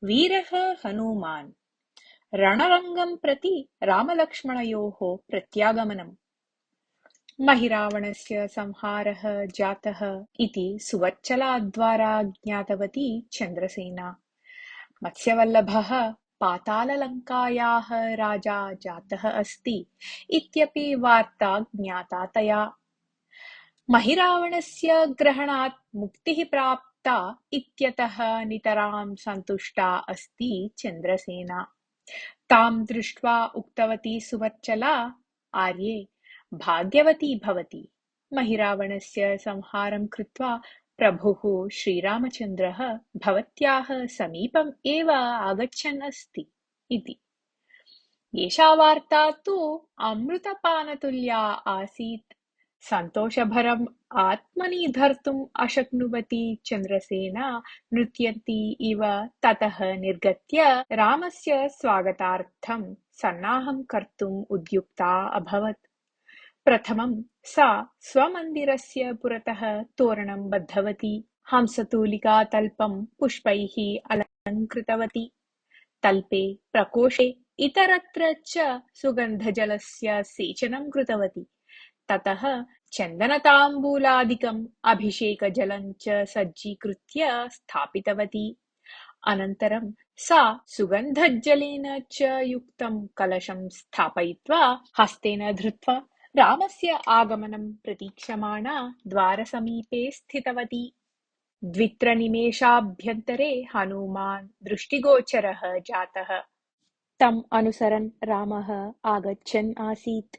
वीरः हनूमान् रणरङ्गं प्रति रामलक्ष्मणयोः प्रत्यागमनम्। महिरावणस्य संहारः जातः इति सुवच्चलाद्वारा ज्ञातवती चन्द्रसेना। मत्स्यवल्लभः पाताललङ्कायाः राजा जातः अस्ति इत्यपि वार्ता ज्ञाता तया। महिरावणस्य ग्रहणात् मुक्तिः प्राप्ता इत्यतः नितरां सन्तुष्टा अस्ति चन्द्रसेना। तां दृष्ट्वा उक्तवती सुवच्चला, आर्ये भाग्यवती भवती। महिरावणस्य संहारं कृत्वा प्रभुः श्रीरामचन्द्रः भवत्याः समीपम् एव आगच्छन् अस्ति इति। एषा वार्ता तु अमृतपानतुल्या आसीत्। सन्तोषभरम् आत्मनि धर्तुम् अशक्नुवती चन्द्रसेना नृत्यन्ती इव ततः निर्गत्य रामस्य स्वागतार्थं सन्नाहं कर्तुम् उद्युक्ता अभवत्। प्रथमं सा स्वमन्दिरस्य पुरतः तोरणं बद्धवती, हंसतूलिकातल्पं पुष्पैः अलङ्कृतवती। तल्पे, प्रकोष्ठे इतरत्र च सुगन्धजलस्य सेचनं कृतवती। ततः चन्दनताम्बूलादिकम् अभिषेकजलं च सज्जीकृत्य स्थापितवती। अनन्तरं सा सुगन्धजलेन च युक्तं कलशं स्थापयित्वा हस्तेन धृत्वा रामस्य आगमनं प्रतीक्षमाणा द्वारसमीपे स्थितवती। द्वित्रनिमेषाभ्यन्तरे हनूमान् दृष्टिगोचरः जातः। तम् अनुसरन् रामः आगच्छन् आसीत्।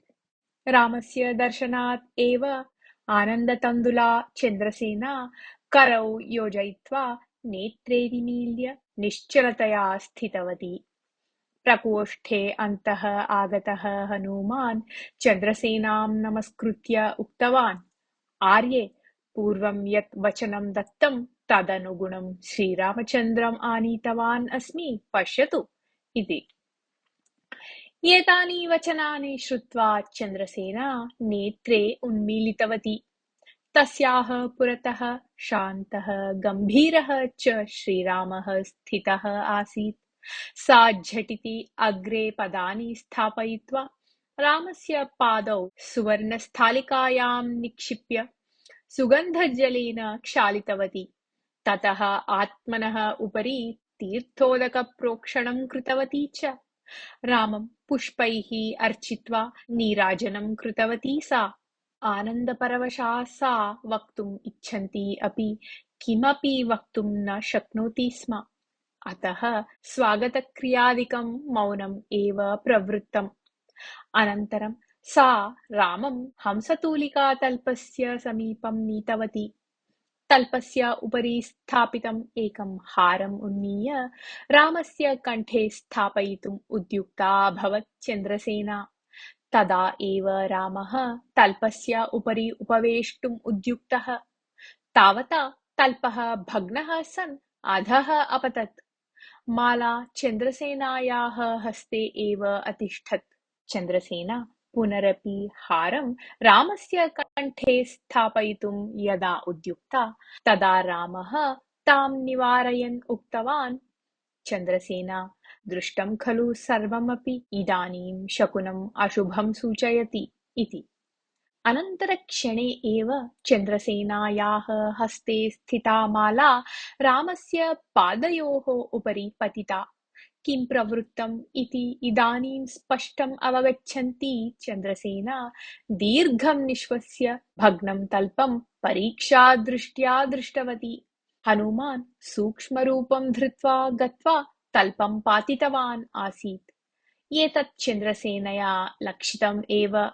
रामस्य दर्शनात् एव आनन्दतण्डुला चन्द्रसेना करौ योजयित्वा नेत्रे निमील्य निश्चलतया स्थितवती। प्रकोष्ठे अन्तः आगतः हनूमान् चन्द्रसेनां नमस्कृत्य उक्तवान्, आर्ये, पूर्वं यत् वचनं दत्तं तदनुगुणं श्रीरामचन्द्रम् आनीतवान् अस्मि, पश्यतु इति। एतानि वचनानि श्रुत्वा चन्द्रसेना नेत्रे उन्मीलितवती। तस्याः पुरतः शान्तः गम्भीरः च श्रीरामः स्थितः आसीत्। सा झटिति अग्रे पदानि स्थापयित्वा रामस्य पादौ सुवर्णस्थालिकायां निक्षिप्य सुगन्धजलेन क्षालितवती। ततः आत्मनः उपरि तीर्थोदकप्रोक्षणं कृतवती च। रामं पुष्पैः अर्चित्वा नीराजनं कृतवती सा। आनन्दपरवशा सा वक्तुम् इच्छन्ती अपि किमपि वक्तुं न शक्नोति स्म। अतः स्वागतक्रियादिकं मौनम् एव प्रवृत्तम्। अनन्तरं सा रामं हंसतूलिकातल्पस्य समीपं नीतवती। तल्पस्य उपरि स्थापितम् एकं हारम् उन्नीय रामस्य कण्ठे स्थापयितुम् उद्युक्ता अभवत् चन्द्रसेना। तदा एव रामः तल्पस्य उपरि उपवेष्टुम् उद्युक्तः। तावता तल्पः भग्नः सन् अधः अपतत्। माला चन्द्रसेनायाः हस्ते एव अतिष्ठत्। चन्द्रसेना पुनरपि हारं रामस्य कण्ठे स्थापयितुं यदा उद्युक्ता, तदा रामः तां निवारयन् उक्तवान्, चन्द्रसेना, दृष्टं खलु सर्वमपि, इदानीं शकुनम् अशुभं सूचयति इति। अनन्तरक्षणे एव चन्द्रसेनायाः हस्ते स्थिता माला रामस्य पादयोः उपरि पतिता। किं प्रवृत्तम् इति इदानीं स्पष्टम् अवगच्छन्ती चन्द्रसेना दीर्घं निश्वस्य भग्नं तल्पं परीक्षादृष्ट्या दृष्टवती। हनूमान् सूक्ष्मरूपं धृत्वा गत्वा तल्पं पातितवान् आसीत्। एतत् चन्द्रसेनया लक्षितम् एव।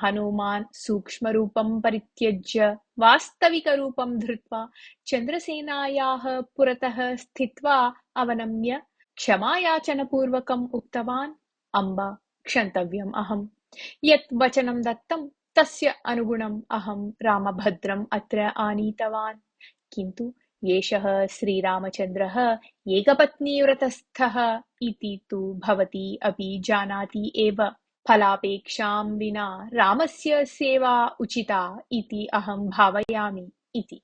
हनूमान् सूक्ष्मरूपं परित्यज्य वास्तविकरूपं धृत्वा चन्द्रसेनायाः पुरतः स्थित्वा अवनम्य क्षमायाचनपूर्वकम् उक्तवान्, अम्ब, क्षन्तव्यम् अहम्। यत् वचनं दत्तं तस्य अनुगुणम् अहं रामभद्रम् अत्र आनीतवान्। किन्तु एषः श्रीरामचन्द्रः एकपत्नीव्रतस्थः इति तु भवती अपि जानाति एव। फलापेक्षां विना रामस्य सेवा उचिता इति अहं भावयामि इति।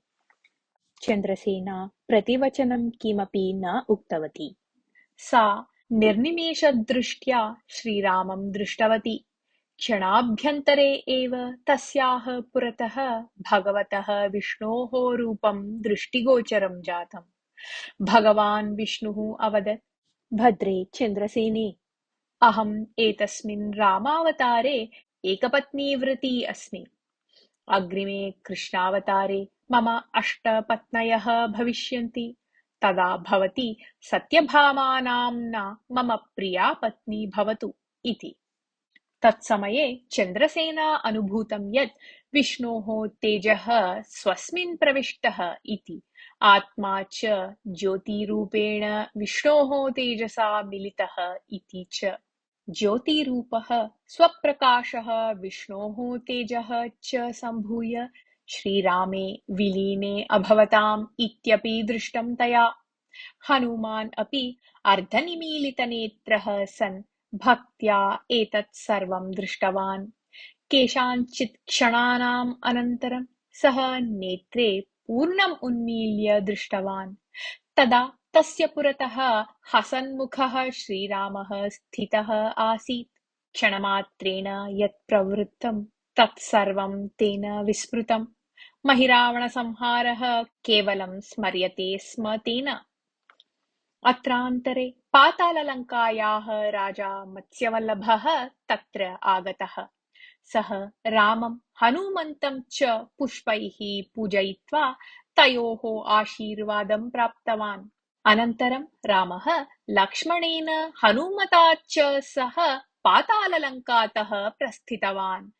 चन्द्रसेना प्रतिवचनं किमपि न उक्तवती। सा निर्निमेषदृष्ट्या श्रीरामं दृष्टवती। क्षणाभ्यन्तरे एव तस्याः पुरतः भगवतः विष्णोः रूपं दृष्टिगोचरं जातम्। भगवान् विष्णुः अवदत्, भद्रे चन्द्रसेने, अहम् एतस्मिन् रामावतारे एकपत्नीव्रती अस्मि। अग्रिमे कृष्णावतारे मम 8 पत्न्यः भविष्यन्ति। तदा भवती सत्यभामा नाम्ना मम प्रिया पत्नी भवतु इति। तत्समये चन्द्रसेना अनुभूतं यत् विष्णोः तेजः स्वस्मिन् प्रविष्टः इति। आत्मा च ज्योतिरूपेण विष्णोः तेजसा मिलितः इति च। ज्योतिरूपः स्वप्रकाशः विष्णोः तेजः च सम्भूय श्रीरामे विलीने अभवताम् इत्यपि दृष्टं तया। हनुमान् अपि अर्धनिमीलितनेत्रः सन् भक्त्या एतत् सर्वं दृष्टवान्। केषाञ्चित् क्षणानाम् अनन्तरं सः नेत्रे पूर्णम् उन्मील्य दृष्टवान्। तदा तस्य पुरतः हसन्मुखः श्रीरामः स्थितः आसीत्। क्षणमात्रेण यत् प्रवृत्तं तत्सर्वं तेन विस्मृतम्। महिरावणसंहारः केवलं स्मर्यते स्म तेन। अत्रान्तरे पाताललङ्कायाः राजा मत्स्यवल्लभः तत्र आगतः। सः रामं हनूमन्तं च पुष्पैः पूजयित्वा तयोः आशीर्वादं प्राप्तवान्। अनन्तरं रामः लक्ष्मणेन हनूमता च सह पाताललङ्कातः प्रस्थितवान्।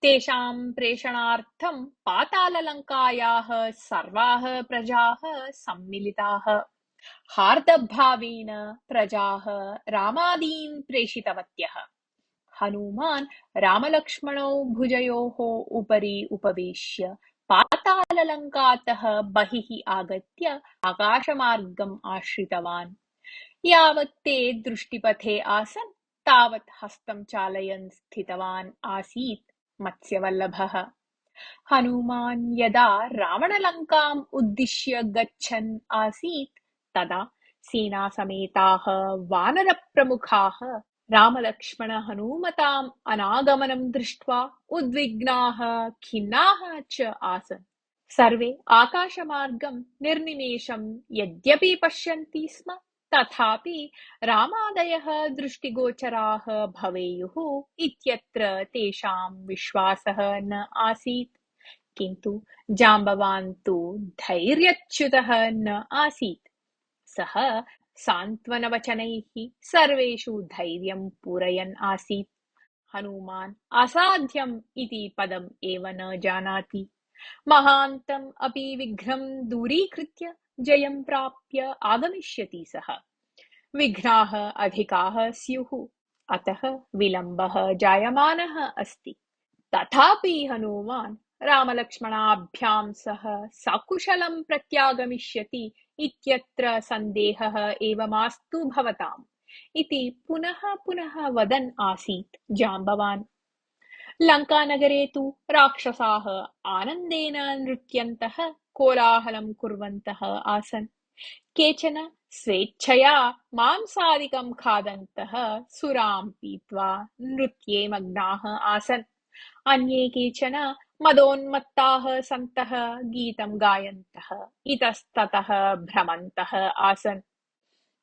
तेषां प्रेषणार्थं पाताललङ्कायाः सर्वाः प्रजाः सम्मिलिताः। हार्दभावेन प्रजाः रामादीन् प्रेषितवत्यः। हनूमान् रामलक्ष्मणौ भुजयोः उपरि उपवेश्य पाताललङ्कातः बहिः आगत्य आकाशमार्गम् आश्रितवान्। यावत् ते दृष्टिपथे आसन् तावत् हस्तं चालयन् स्थितवान् आसीत् मत्स्यवल्लभः। हनुमान् यदा रावणलङ्काम् उद्दिश्य गच्छन् आसीत् तदा सेनासमेताः वानरप्रमुखाः रामलक्ष्मणहनूमताम् अनागमनं दृष्ट्वा उद्विग्नाः खिन्नाः च आसन्। सर्वे आकाशमार्गं निर्निमेषं यद्यपि पश्यन्ति स्म तथापि रामादयः दृष्टिगोचराः भवेयुः इत्यत्र तेषां विश्वासः न आसीत्। किन्तु जाम्बवान् तु धैर्यच्युतः न आसीत्। सः सान्त्वनवचनैः सर्वेषु धैर्यं पूरयन् आसीत्। हनूमान् असाध्यम् इति पदम् एव न जानाति। महान्तम् अपि विघ्नं दूरीकृत्य जयं प्राप्य आगमिष्यति सः। विघ्नाः अधिकाः स्युः, अतः विलम्बः जायमानः अस्ति। तथापि हनूमान् रामलक्ष्मणाभ्यां सह सकुशलं प्रत्यागमिष्यति इत्यत्र सन्देहः एव मास्तु भवताम् इति पुनः पुनः वदन् आसीत् जाम्बवान्। लङ्कानगरे तु राक्षसाः आनन्देन नृत्यन्तः कोलाहलं कुर्वन्तः आसन्। केचन स्वेच्छया मांसादिकं खादन्तः सुरां पीत्वा नृत्ये मग्नाः आसन्। अन्ये केचन मदोन्मत्ताः सन्तः गीतं गायन्तः इतस्ततः भ्रमन्तः आसन्।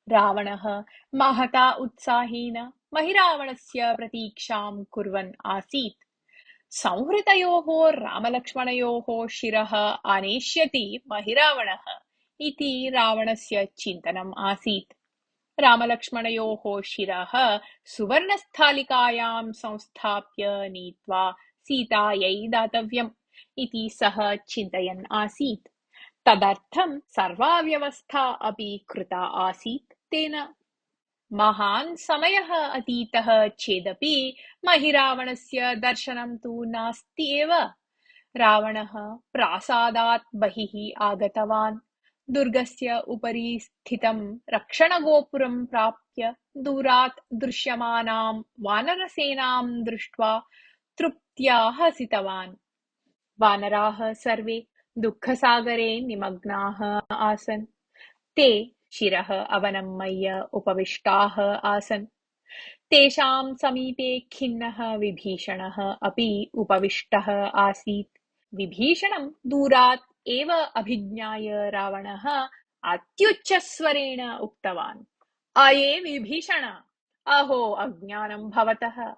रावणः महता उत्साहेन महिरावणस्य प्रतीक्षां कुर्वन् आसीत्। संहृतयोः रामलक्ष्मणयोः शिरः आनेष्यति महिरावणः इति रावणस्य चिन्तनम् आसीत्। रामलक्ष्मणयोः शिरः सुवर्णस्थालिकायां संस्थाप्य नीत्वा सीतायै दातव्यम् इति सः चिन्तयन् आसीत्। तदर्थं सर्वा व्यवस्था अपि कृता आसीत् तेन। महान् समयः अतीतः चेदपि महिरावणस्य दर्शनं तु नास्ति एव। रावणः प्रासादात् बहिः आगतवान्। दुर्गस्य उपरि स्थितं रक्षणगोपुरं प्राप्य दूरात् दृश्यमानां वानरसेनां दृष्ट्वा तृप्त्या हसितवान्। वानराः सर्वे दुःखसागरे निमग्नाः आसन्। ते शिरः अवनमय्य उपविष्टाः आसन्। तेषां समीपे खिन्नः विभीषणः अपि उपविष्टः आसीत्। विभीषणं दूरात् एव अभिज्ञाय रावणः अत्युच्चस्वरेण उक्तवान्, अये विभीषण, अहो अज्ञानं भवतः।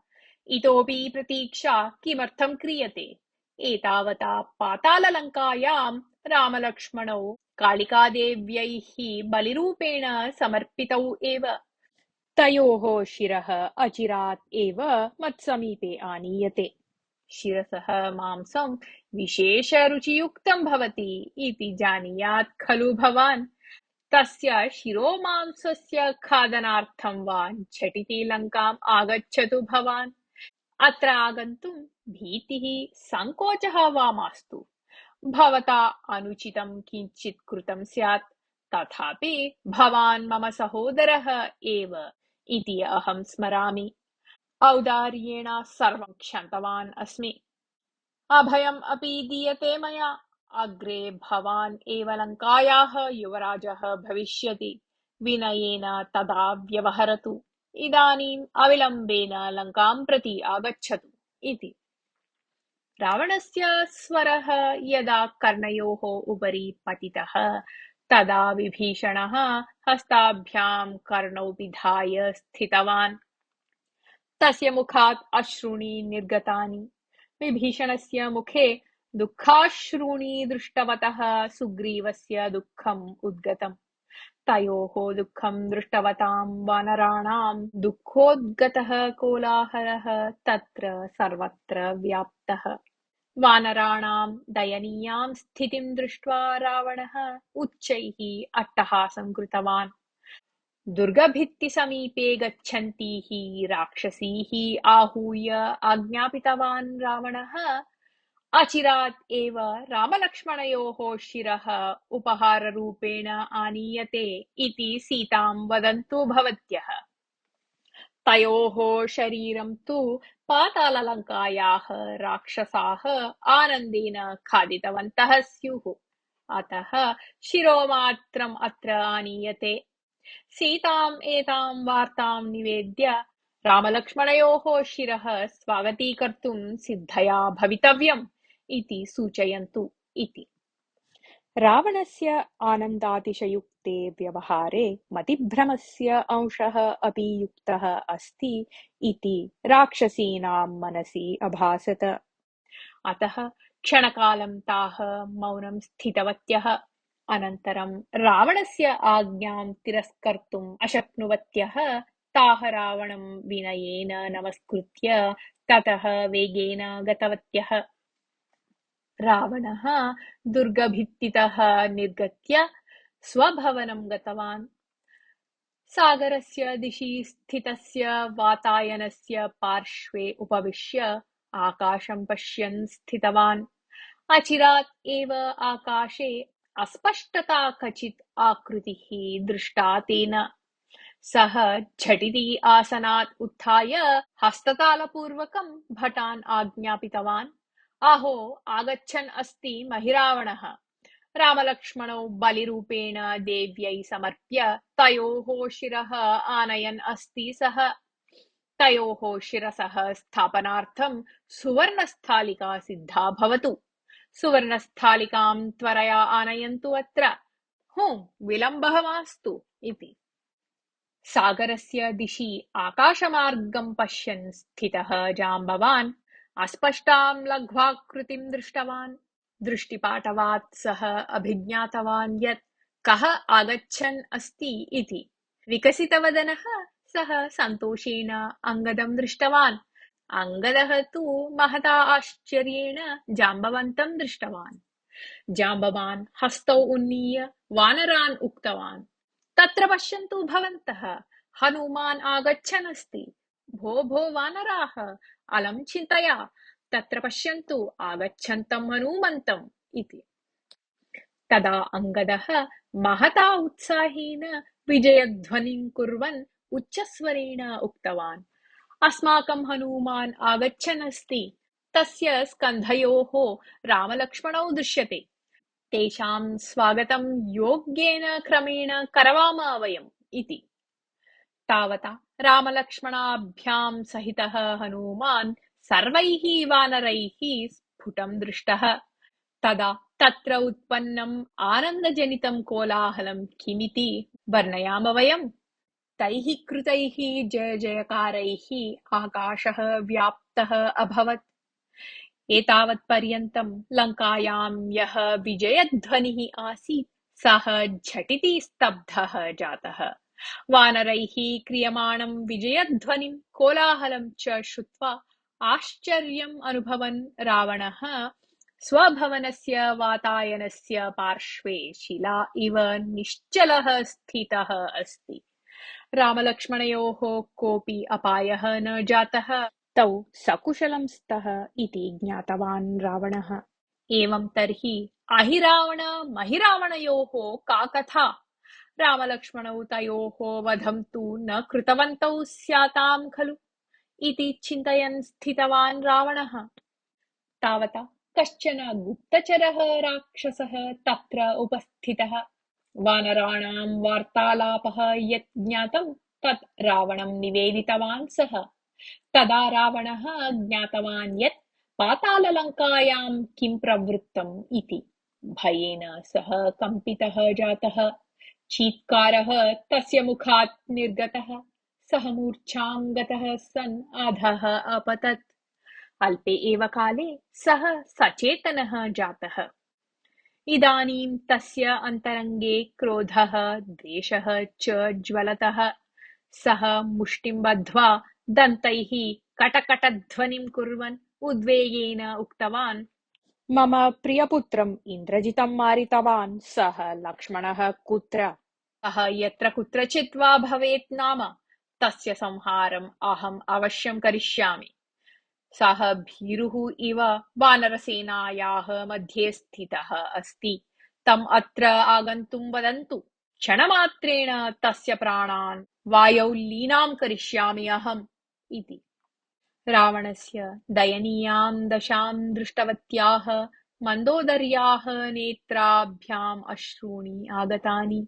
इतोपि प्रतीक्षा किमर्थं क्रियते? एतावता पाताललङ्कायां रामलक्ष्मणौ कालिकादेव्यैः बलिरूपेण समर्पितौ एव। तयोः शिरः अचिरात् एव मत्समीपे आनीयते। शिरसः मांसं विशेषरुचियुक्तं भवति इति जानीयात् खलु भवान्? तस्य शिरोमांसस्य खादनार्थं वा झटिति लङ्काम् आगच्छतु भवान्। अत्र आगन्तुं भीतिः सङ्कोचः वा मास्तु। भवता अनुचितं किञ्चित् कृतं स्यात्, तथापि भवान् मम सहोदरः एव इति अहं स्मरामि। औदार्येण सर्वं क्षन्तवान् अस्मि। अभयम् अपि दीयते मया। अग्रे भवान् एव लङ्कायाः युवराजः भविष्यति। विनयेन तदा व्यवहरतु। इदानीम् अविलम्बेन लङ्कां प्रति आगच्छतु इति। रावणस्य स्वरः यदा कर्णयोः उपरि पतितः तदा विभीषणः हस्ताभ्यां कर्णौ पिधाय स्थितवान्। तस्य मुखात् अश्रूणि निर्गतानि। विभीषणस्य मुखे दुःखाश्रूणि दृष्टवतः सुग्रीवस्य दुःखम् उद्गतम्। तयोः दुःखं दृष्टवतां वानराणां दुःखोद्गतः कोलाहलः तत्र सर्वत्र व्याप्तः। वानराणां दयनीयां स्थितिं दृष्ट्वा रावणः उच्चैः अट्टहासं कृतवान्। दुर्गभित्तिसमीपे गच्छन्तीः राक्षसीः आहूय आज्ञापितवान् रावणः, अचिरात् एव रामलक्ष्मणयोः शिरः उपहाररूपेण आनीयते इति सीतां वदन्तु भवत्यः। तयोः शरीरं तु पाताललङ्कायाः राक्षसाः आनन्देन खादितवन्तः स्युः। अतः शिरोमात्रम् अत्र आनीयते। सीताम् एतां वार्तां निवेद्य रामलक्ष्मणयोः शिरः स्वागतीकर्तुं सिद्धया भवितव्यम् इति सूचयन्तु इति। रावणस्य आनन्दातिशयुक्ते व्यवहारे मतिभ्रमस्य अंशः अपि युक्तः अस्ति इति राक्षसीनां मनसि अभासत। अतः क्षणकालं ताः मौनं स्थितवत्यः। अनन्तरं रावणस्य आज्ञां तिरस्कर्तुम् अशक्नुवत्यः ताः रावणं विनयेन नमस्कृत्य ततः वेगेन गतवत्यः। रावणः दुर्गभित्तितः निर्गत्य स्वभवनं गतवान्। सागरस्य दिशि स्थितस्य वातायनस्य पार्श्वे उपविश्य आकाशं पश्यन् स्थितवान्। अचिरात् एव आकाशे अस्पष्टता कचित् आकृतिः दृष्टा तेन। सः झटिति आसनात् उत्थाय हस्ततालपूर्वकं भटान् आज्ञापितवान्, अहो आगच्छन् अस्ति महिरावणः। रामलक्ष्मणौ बलिरूपेण देव्यै समर्प्य तयोः शिरः आनयन् अस्ति सः। तयोः शिरसः स्थापनार्थं सुवर्णस्थालिका सिद्धा भवतु। सुवर्णस्थालिकां त्वरया आनयन्तु अत्र। विलम्बः मास्तु इति। सागरस्य दिशि आकाशमार्गं पश्यन् स्थितः जाम्बवान् अस्पष्टां लघ्वाकृतिं दृष्टवान्। दृष्टिपाटवात् सः अभिज्ञातवान् यत् कः आगच्छन् अस्ति इति। विकसितवदनः सः सन्तोषेण अङ्गदं दृष्टवान्। अङ्गदः तु महता आश्चर्येण जाम्बवन्तं दृष्टवान्। जाम्बवान् हस्तौ उन्नीय वानरान् उक्तवान्, तत्र पश्यन्तु भवन्तः, हनुमान् आगच्छन् अस्ति। भो भो वानराः, अलं चिन्तया, तत्र पश्यन्तु आगच्छन्तं हनूमन्तम् इति। तदा अङ्गदः महता उत्साहेन विजयध्वनिं कुर्वन् उच्चस्वरेण उक्तवान्, अस्माकं हनूमान् आगच्छन् अस्ति। तस्य स्कन्धयोः रामलक्ष्मणौ दृश्यते। तेषां स्वागतं योग्येन क्रमेण करवाम वयम् इति। तावता रामलक्ष्मणाभ्यां सहितः हनूमान् सर्वैः वानरैः स्फुटं दृष्टः। तदा तत्र उत्पन्नम् आनन्दजनितं कोलाहलं किमिति वर्णयाम वयम्। तैः कृतैः जय जयकारैः आकाशः व्याप्तः अभवत्। एतावत्पर्यन्तं लङ्कायां यः विजयध्वनिः आसीत् सः झटिति स्तब्धः जातः। वानरैः क्रियमाणं विजयध्वनिं कोलाहलं च श्रुत्वा आश्चर्यम् अनुभवन् रावणः स्वभवनस्य वातायनस्य पार्श्वे शिला इव निश्चलः स्थितः अस्ति। रामलक्ष्मणयोः कोऽपि अपायः न जातः। तौ सकुशलं स्तः इति ज्ञातवान् रावणः। एवं तर्हि अहिरावण महिरावणयोः का कथा? रामलक्ष्मणौ तयोः वधं तु न कृतवन्तौ स्यातां खलु इति चिन्तयन् स्थितवान् रावणः। तावता कश्चन गुप्तचरः राक्षसः तत्र उपस्थितः। वानराणां वार्तालापः यत् ज्ञातं तत् रावणं निवेदितवान् सः। तदा रावणः ज्ञातवान् यत् पाताललङ्कायां किं प्रवृत्तम् इति। भयेन सः कम्पितः जातः। चीत्कारः तस्य मुखात् निर्गतः। सः मूर्छां गतः सन् अधः अपतत्। अल्पे एव काले सः सचेतनः जातः। इदानीं तस्य अन्तरङ्गे क्रोधः द्वेषः च ज्वलतः। सः मुष्टिं बद्ध्वा दन्तैः कटकटध्वनिं कुर्वन् उद्वेगेन उक्तवान्, मम प्रियपुत्रम् इन्द्रजितं मारितवान् सः लक्ष्मणः कुत्र? सः यत्र कुत्रचित् वा भवेत् नाम तस्य संहारम् अहम् अवश्यं करिष्यामि। सः भीरुः इव वानरसेनायाः मध्ये स्थितः अस्ति। तम् अत्र आगन्तुं वदन्तु। क्षणमात्रेण तस्य प्राणान् वायौ लीनां करिष्यामि अहम् इति। रावणस्य दयनीयां दशां दृष्टवत्याः मन्दोदर्याः नेत्राभ्याम् अश्रूणि आगतानि।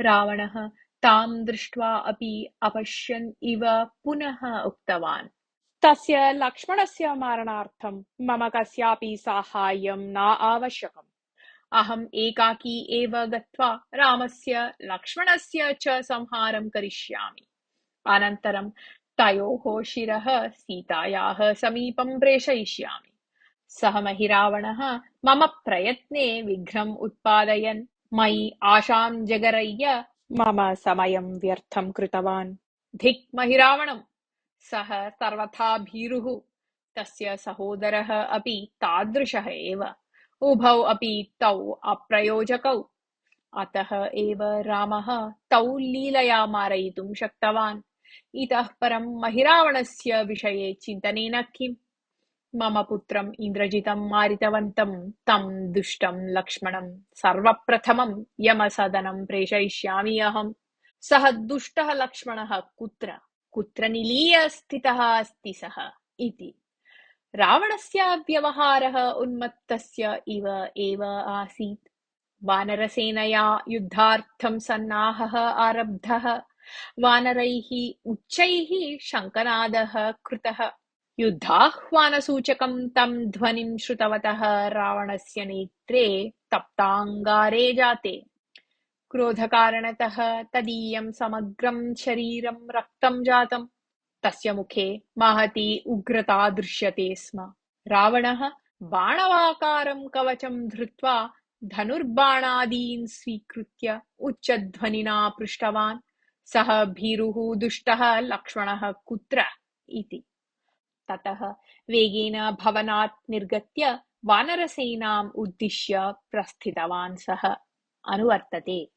रावणः तां दृष्ट्वा अपि अपश्यन् इव पुनः उक्तवान्, तस्य लक्ष्मणस्य मारणार्थं मम कस्यापि साहाय्यं न आवश्यकम्। अहम् एकाकी एव गत्वा रामस्य लक्ष्मणस्य च संहारं करिष्यामि। अनन्तरं तयोः शिरः सीतायाः समीपं प्रेषयिष्यामि। सः महिरावणः मम प्रयत्ने विघ्नम् उत्पादयन् मयि आशां जगरय्य मम समयं व्यर्थं कृतवान्। धिक् महिरावणम्! सः सर्वथा भीरुः। तस्य सहोदरः अपि तादृशः एव। उभौ अपि तौ अप्रयोजकौ। अतः एव रामः तौ लीलया मारयितुं शक्तवान्। इतः परं महिरावणस्य विषये चिन्तनेन किम्? मम पुत्रम् इन्द्रजितं मारितवन्तं तं दुष्टं लक्ष्मणं सर्वप्रथमं यमसदनं प्रेषयिष्यामि अहम्। सः दुष्टः लक्ष्मणः कुत्र कुत्र निलीय स्थितः अस्ति सः इति। रावणस्य व्यवहारः उन्मत्तस्य इव एव आसीत्। वानरसेनया युद्धार्थं सन्नाहः आरब्धः। वानरैः उच्चैः शङ्खनादः कृतः। युद्धाह्वानसूचकं तं ध्वनिं श्रुतवतः रावणस्य नेत्रे तप्ताङ्गारे जाते। क्रोधकारणतः तदीयं समग्रं शरीरं रक्तं जातम्। तस्य मुखे महती उग्रता दृश्यते स्म। रावणः बाणवाकारं कवचं धृत्वा धनुर्बाणादीन् स्वीकृत्य उच्चध्वनिना पृष्टवान्, सः भीरुः दुष्टः लक्ष्मणः कुत्र इति। ततः वेगेन भवनात् निर्गत्य वानरसेनाम् उद्दिश्य प्रस्थितवान् सः। अनुवर्तते।